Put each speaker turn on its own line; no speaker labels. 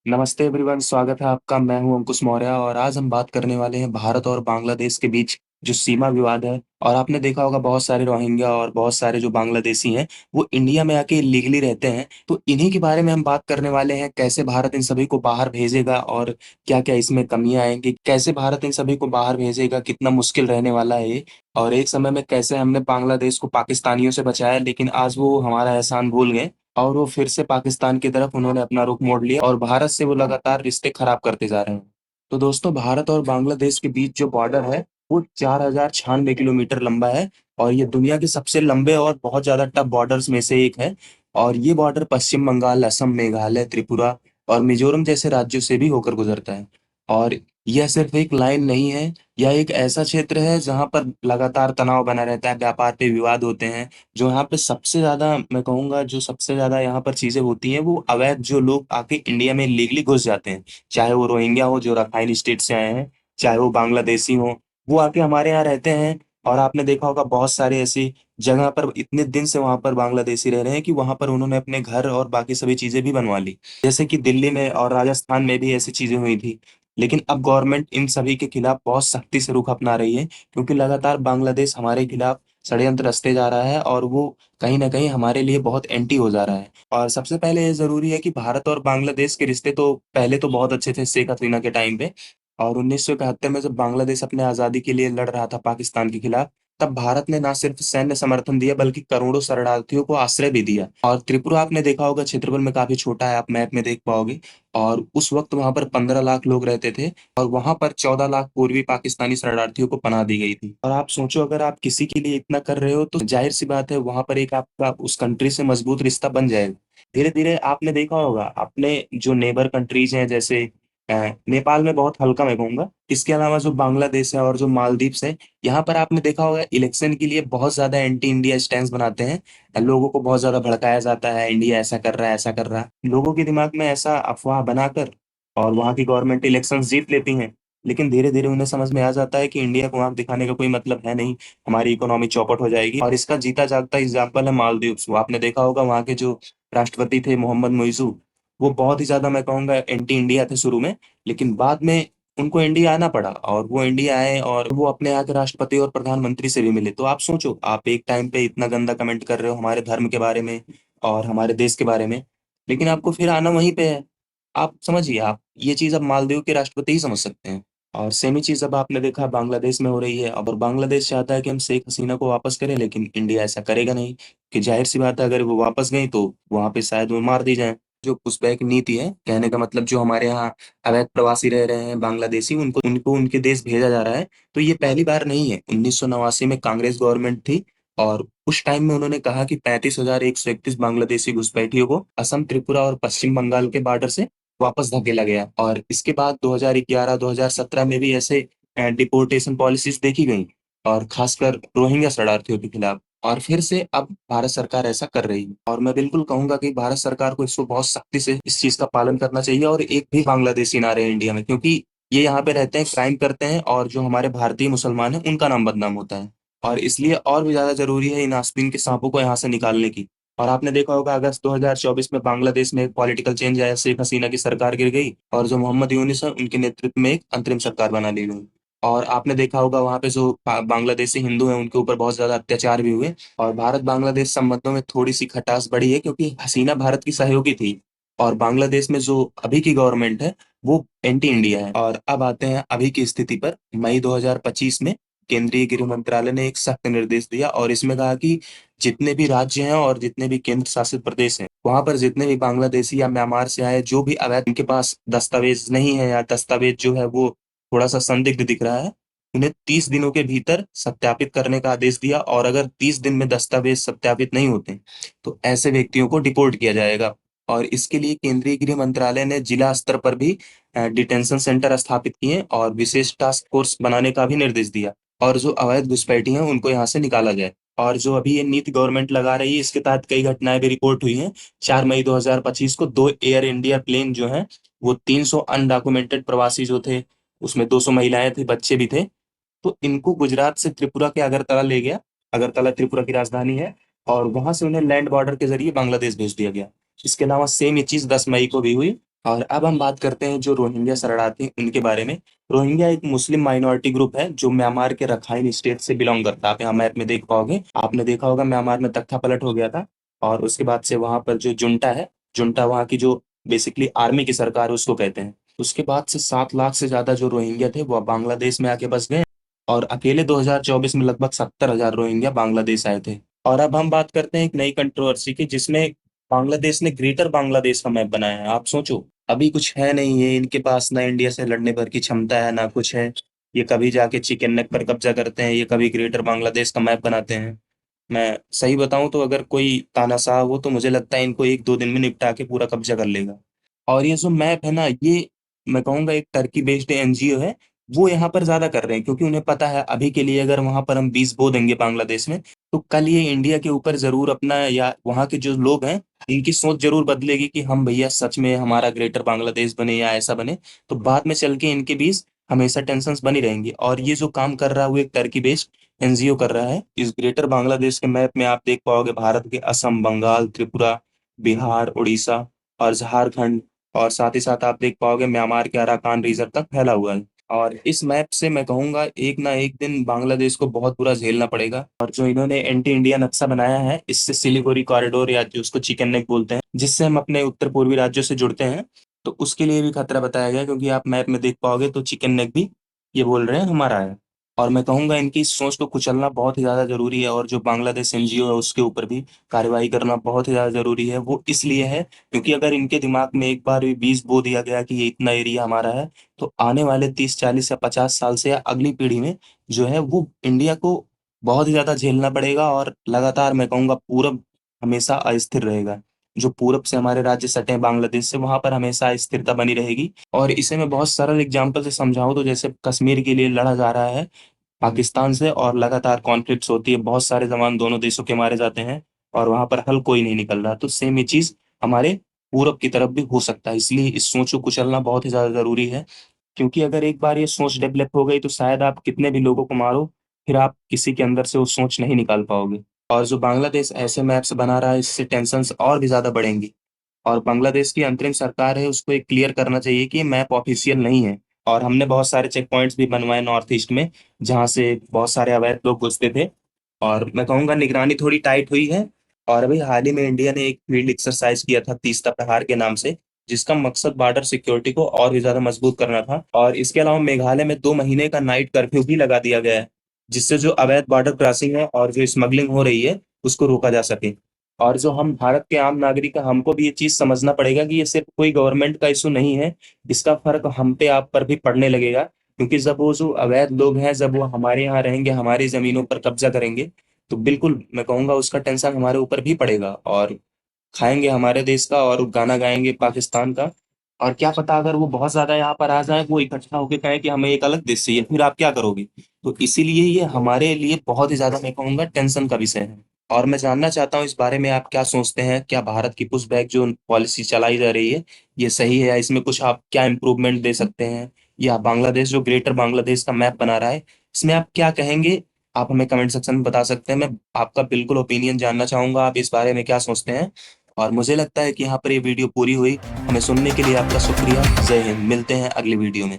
नमस्ते एवरीवन, स्वागत है आपका। मैं हूं अंकुश मौर्य और आज हम बात करने वाले हैं भारत और बांग्लादेश के बीच जो सीमा विवाद है। और आपने देखा होगा बहुत सारे रोहिंग्या और बहुत सारे जो बांग्लादेशी हैं वो इंडिया में आके लीगली रहते हैं। तो इन्हीं के बारे में हम बात करने वाले हैं, कैसे भारत इन सभी को बाहर भेजेगा और क्या क्या इसमें कमियां आएंगी, कैसे भारत इन सभी को बाहर भेजेगा, कितना मुश्किल रहने वाला है ये। और एक समय में कैसे हमने बांग्लादेश को पाकिस्तानियों से बचाया, लेकिन आज वो हमारा एहसान भूल गए और वो फिर से पाकिस्तान की तरफ उन्होंने अपना रुख मोड़ लिया और भारत से वो लगातार रिश्ते खराब करते जा रहे हैं। तो दोस्तों, भारत और बांग्लादेश के बीच जो बॉर्डर है वो 4096 किलोमीटर लंबा है और ये दुनिया के सबसे लंबे और बहुत ज्यादा टफ बॉर्डर्स में से एक है। और ये बॉर्डर पश्चिम बंगाल, असम, मेघालय, त्रिपुरा और मिजोरम जैसे राज्यों से भी होकर गुजरता है। और यह सिर्फ एक लाइन नहीं है, यह एक ऐसा क्षेत्र है जहां पर लगातार तनाव बना रहता है, व्यापार पे विवाद होते हैं। जो यहाँ पे सबसे ज्यादा मैं कहूंगा, जो सबसे ज्यादा यहाँ पर चीजें होती हैं वो अवैध जो लोग आके इंडिया में लीगली घुस जाते हैं, चाहे वो रोहिंग्या हो जो रखाइन स्टेट से आए हैं, चाहे वो बांग्लादेशी हो, वो आके हमारे यहाँ रहते हैं। और आपने देखा होगा बहुत सारे ऐसी जगह पर इतने दिन से वहां पर बांग्लादेशी रह रहे हैं कि वहां पर उन्होंने अपने घर और बाकी सभी चीजें भी बनवा ली। जैसे कि दिल्ली में और राजस्थान में भी ऐसी चीजें हुई थी। लेकिन अब गवर्नमेंट इन सभी के खिलाफ बहुत सख्ती से रुख अपना रही है, क्योंकि लगातार बांग्लादेश हमारे खिलाफ षड्यंत्र रचते जा रहा है और वो कहीं ना कहीं हमारे लिए बहुत एंटी हो जा रहा है। और सबसे पहले ये जरूरी है कि भारत और बांग्लादेश के रिश्ते तो पहले तो बहुत अच्छे थे शेख हसीना के टाइम पे। और 1971 में जब बांग्लादेश अपने आजादी के लिए लड़ रहा था पाकिस्तान के खिलाफ, तब भारत ने ना सिर्फ सैन्य समर्थन दिया बल्कि करोड़ों शरणार्थियों को आश्रय भी दिया। और त्रिपुरा आपने देखा होगा क्षेत्रफल में काफी छोटा है, आप मैप में देख पाओगे। और उस वक्त वहां पर 15 लाख लोग रहते थे और वहां पर 14 लाख पूर्वी पाकिस्तानी शरणार्थियों को पनाह दी गई थी। और आप सोचो, अगर आप किसी के लिए इतना कर रहे हो तो जाहिर सी बात है वहां पर एक आपका उस कंट्री से मजबूत रिश्ता बन जाएगा। धीरे धीरे आपने देखा होगा अपने जो नेबर कंट्रीज हैं, जैसे नेपाल में बहुत हल्का मैं कहूंगा, इसके अलावा जो बांग्लादेश है और जो मालदीव्स है, यहाँ पर आपने देखा होगा इलेक्शन के लिए बहुत ज्यादा एंटी इंडिया स्टैंड बनाते हैं। लोगों को बहुत ज्यादा भड़काया जाता है, इंडिया ऐसा कर रहा है, ऐसा कर रहा है, लोगों के दिमाग में ऐसा अफवाह बनाकर और वहां की गवर्नमेंट इलेक्शन जीत लेती हैं। लेकिन धीरे धीरे उन्हें समझ में आ जाता है कि इंडिया को आंख दिखाने का कोई मतलब है नहीं, हमारी इकोनॉमी चौपट हो जाएगी। और इसका जीता जागता एग्जाम्पल है मालदीव्स। वो आपने देखा होगा वहां के जो राष्ट्रपति थे मोहम्मद मुइजू, वो बहुत ही ज्यादा मैं कहूंगा एंटी इंडिया थे शुरू में, लेकिन बाद में उनको इंडिया आना पड़ा और वो इंडिया आए और वो अपने यहाँ के राष्ट्रपति और प्रधानमंत्री से भी मिले। तो आप सोचो, आप एक टाइम पे इतना गंदा कमेंट कर रहे हो हमारे धर्म के बारे में और हमारे देश के बारे में, लेकिन आपको फिर आना वहीं पे है। आप समझिए, आप ये चीज अब मालदीव के राष्ट्रपति ही समझ सकते हैं। और सेम ही चीज अब आपने देखा बांग्लादेश में हो रही है। अब और बांग्लादेश चाहता है कि हम शेख हसीना को वापस करें, लेकिन इंडिया ऐसा करेगा नहीं, कि जाहिर सी बात है अगर वो वापस गई तो वहां पे शायद वो मार दी जाए। जो पुशबैक नीति है, कहने का मतलब जो हमारे यहाँ अवैध प्रवासी रह रहे हैं बांग्लादेशी, उनको उनको उनके देश भेजा जा रहा है। तो ये पहली बार नहीं है, 1989 में कांग्रेस गवर्नमेंट थी और उस टाइम में उन्होंने कहा कि 35,131 बांग्लादेशी घुसपैठियों को असम, त्रिपुरा और पश्चिम बंगाल के बॉर्डर से वापस धकेला गया। और इसके बाद 2011-2017 में भी ऐसे डिपोर्टेशन पॉलिसीज देखी गई, और खासकर रोहिंग्या शरणार्थियों के खिलाफ। और फिर से अब भारत सरकार ऐसा कर रही है और मैं बिल्कुल कहूंगा कि भारत सरकार को इसको बहुत सख्ती से इस चीज का पालन करना चाहिए और एक भी बांग्लादेशी ना रहे इंडिया में, क्योंकि ये यहाँ पे रहते हैं, क्राइम करते हैं और जो हमारे भारतीय मुसलमान हैं उनका नाम बदनाम होता है। और इसलिए और भी ज्यादा जरूरी है इन आस्तीन के सांपों को यहाँ से निकालने की। और आपने देखा होगा अगस्त 2024 में बांग्लादेश में एक पॉलिटिकल चेंज आया, शेख हसीना की सरकार गिर गई और जो मोहम्मद यूनिस है उनके नेतृत्व में एक अंतरिम सरकार बना ली गई। और आपने देखा होगा वहां पे जो बांग्लादेशी हिंदू हैं उनके ऊपर बहुत ज्यादा अत्याचार भी हुए। और भारत बांग्लादेश संबंधों में थोड़ी सी खटास बढ़ी है, क्योंकि हसीना भारत की सहयोगी थी और बांग्लादेश में जो अभी की गवर्नमेंट है वो एंटी इंडिया है। और अब आते हैं अभी की स्थिति पर। मई 2025 में केंद्रीय गृह मंत्रालय ने एक सख्त निर्देश दिया और इसमें कहा कि जितने भी राज्य हैं और जितने भी केंद्र शासित प्रदेश हैं, वहां पर जितने भी बांग्लादेशी या म्यांमार से आए जो भी अवैध, उनके पास दस्तावेज नहीं है या दस्तावेज जो है वो थोड़ा सा संदिग्ध दिख रहा है, उन्हें 30 दिनों के भीतर सत्यापित करने का आदेश दिया। और अगर 30 दिन में दस्तावेज सत्यापित नहीं होते तो ऐसे व्यक्तियों को डिपोर्ट किया जाएगा। और इसके लिए केंद्रीय गृह मंत्रालय ने जिला स्तर पर भी डिटेंशन सेंटर स्थापित किए और विशेष टास्क फोर्स बनाने का भी निर्देश दिया। और जो अवैध घुसपैठी हैं उनको यहाँ से निकाला जाए। और जो अभी ये नीति गवर्नमेंट लगा रही है इसके तहत कई घटनाएं भी रिपोर्ट हुई हैं। 4 मई 2025 को दो एयर इंडिया प्लेन जो हैं वो 300 अनडॉक्यूमेंटेड प्रवासी जो थे, उसमें 200 महिलाएं थी, बच्चे भी थे, तो इनको गुजरात से त्रिपुरा के अगरतला ले गया। अगरतला त्रिपुरा की राजधानी है। और वहां से उन्हें लैंड बॉर्डर के जरिए बांग्लादेश भेज दिया गया। इसके अलावा सेम ये चीज 10 मई को भी हुई और अब हम बात करते हैं जो रोहिंग्या शरणार्थी हैं उनके बारे में। रोहिंग्या एक मुस्लिम माइनॉरिटी ग्रुप है जो म्यांमार के रखाइन स्टेट से बिलोंग करता है। आप यहाँ मैप में देख पाओगे, आपने देखा होगा म्यांमार में तख्ता पलट हो गया था, और उसके बाद से वहां पर जो जुंटा है, जुंटा वहां की जो बेसिकली आर्मी की सरकार है उसको कहते हैं। उसके बाद से 7 लाख से ज्यादा जो रोहिंग्या थे वो बांग्लादेश में आके बस गए, और अकेले 2024 में लगभग 70,000 रोहिंग्या बांग्लादेश आए थे। और अब हम बात करते हैं एक नई कंट्रोवर्सी की, जिसमें बांग्लादेश ने ग्रेटर बांग्लादेश का मैप बनाया है। आप सोचो, अभी कुछ है नहीं है इनके पास, ना इंडिया से लड़ने भर की क्षमता है ना कुछ है। ये कभी जाके चिकन नेक पर कब्जा करते हैं, ये कभी ग्रेटर बांग्लादेश का मैप बनाते हैं। मैं सही बताऊं तो अगर कोई तानाशाह हो तो मुझे लगता है इनको 1-2 दिन में निपटा के पूरा कब्जा कर लेगा। और ये जो मैप है ना, ये मैं कहूंगा एक टर्की बेस्ड एनजीओ है, वो यहाँ पर ज्यादा कर रहे हैं, क्योंकि उन्हें पता है अभी के लिए अगर वहां पर हम 20 बो देंगे बांग्लादेश में, तो कल ये इंडिया के ऊपर जरूर अपना, या वहाँ के जो लोग हैं इनकी सोच जरूर बदलेगी कि हम भैया सच में हमारा ग्रेटर बांग्लादेश बने या ऐसा बने। तो बाद में चल के इनके बीच हमेशा टेंशन बनी रहेंगी। और ये जो काम कर रहा है वो एक टर्की बेस्ड एनजीओ कर रहा है। इस ग्रेटर बांग्लादेश के मैप में आप देख पाओगे भारत के असम, बंगाल, त्रिपुरा, बिहार, उड़ीसा और झारखंड, और साथ ही साथ आप देख पाओगे म्यांमार के अराकान रीजन तक फैला हुआ है। और इस मैप से मैं कहूंगा एक ना एक दिन बांग्लादेश को बहुत बुरा झेलना पड़ेगा। और जो इन्होंने एंटी इंडिया नक्शा बनाया है, इससे सिलीगुड़ी कॉरिडोर या जो उसको चिकन नेक बोलते हैं, जिससे हम अपने उत्तर पूर्वी राज्यों से जुड़ते हैं, तो उसके लिए भी खतरा बताया गया है, क्योंकि आप मैप में देख पाओगे तो चिकन नेक भी ये बोल रहे हैं हमारा है। और मैं कहूंगा इनकी इस सोच को कुचलना बहुत ही ज्यादा जरूरी है, और जो बांग्लादेश एनजीओ है उसके ऊपर भी कार्रवाई करना बहुत ही ज्यादा जरूरी है। वो इसलिए है क्योंकि अगर इनके दिमाग में एक बार भी 20 बो दिया गया कि ये इतना एरिया हमारा है, तो आने वाले 30, 40 या 50 साल से या अगली पीढ़ी में जो है वो इंडिया को बहुत ही ज्यादा झेलना पड़ेगा। और लगातार मैं कहूंगा पूरब हमेशा अस्थिर रहेगा। जो पूरब से हमारे राज्य सटे हैं बांग्लादेश से, वहां पर हमेशा स्थिरता बनी रहेगी। और इसे मैं बहुत सरल एग्जांपल से समझाऊं तो जैसे कश्मीर के लिए लड़ा जा रहा है पाकिस्तान से, और लगातार कॉन्फ्लिक्ट्स होती है, बहुत सारे जवान दोनों देशों के मारे जाते हैं, और वहां पर हल कोई नहीं निकल रहा, तो सेम ये चीज हमारे पूरब की तरफ भी हो सकता है। इसलिए इस सोच को कुचलना बहुत ही ज्यादा जरूरी है, क्योंकि अगर एक बार ये सोच डेवलप हो गई तो शायद आप कितने भी लोगों को मारो, फिर आप किसी के अंदर से वो सोच नहीं निकाल पाओगे। और जो बांग्लादेश ऐसे मैप्स बना रहा है, इससे टेंशन और भी ज्यादा बढ़ेंगी। और बांग्लादेश की अंतरिम सरकार है उसको एक क्लियर करना चाहिए कि मैप ऑफिशियल नहीं है। और हमने बहुत सारे चेक पॉइंट्स भी बनवाए नॉर्थ ईस्ट में, जहाँ से बहुत सारे अवैध लोग घुसते थे, और मैं कहूँगा निगरानी थोड़ी टाइट हुई है। और अभी हाल ही में इंडिया ने एक फील्ड एक्सरसाइज किया था तीस्ता प्रहार के नाम से, जिसका मकसद बॉर्डर सिक्योरिटी को और भी ज्यादा मजबूत करना था। और इसके अलावा मेघालय में 2 महीने का नाइट कर्फ्यू भी लगा दिया गया है, जिससे जो अवैध बॉर्डर क्रॉसिंग है और जो स्मगलिंग हो रही है उसको रोका जा सके। और जो हम भारत के आम नागरिक हैं, हमको भी ये चीज समझना पड़ेगा कि ये सिर्फ कोई गवर्नमेंट का इशू नहीं है। इसका फर्क हम पे आप पर भी पड़ने लगेगा, क्योंकि जब वो जो अवैध लोग हैं जब वो हमारे यहाँ रहेंगे, हमारी जमीनों पर कब्जा करेंगे, तो बिल्कुल मैं कहूंगा उसका टेंशन हमारे ऊपर भी पड़ेगा, और खाएंगे हमारे देश का और गाना गाएंगे पाकिस्तान का। और क्या पता अगर वो बहुत ज्यादा यहाँ पर आ जाए, वो इकट्ठा होकर कहे कि हमें एक अलग देश चाहिए, फिर आप क्या करोगे? तो इसीलिए ये हमारे लिए बहुत ही ज्यादा मैं कहूंगा टेंशन का विषय है। और मैं जानना चाहता हूँ इस बारे में आप क्या सोचते हैं, क्या भारत की पुश बैक जो पॉलिसी चलाई जा रही है ये सही है, या इसमें कुछ आप क्या इम्प्रूवमेंट दे सकते हैं? या बांग्लादेश जो ग्रेटर बांग्लादेश का मैप बना रहा है, इसमें आप क्या कहेंगे? आप हमें कमेंट सेक्शन में बता सकते हैं। मैं आपका बिल्कुल ओपिनियन जानना चाहूंगा, आप इस बारे में क्या सोचते हैं। और मुझे लगता है कि यहाँ पर ये वीडियो पूरी हुई। हमें सुनने के लिए आपका शुक्रिया। जय हिंद, मिलते हैं अगली वीडियो में।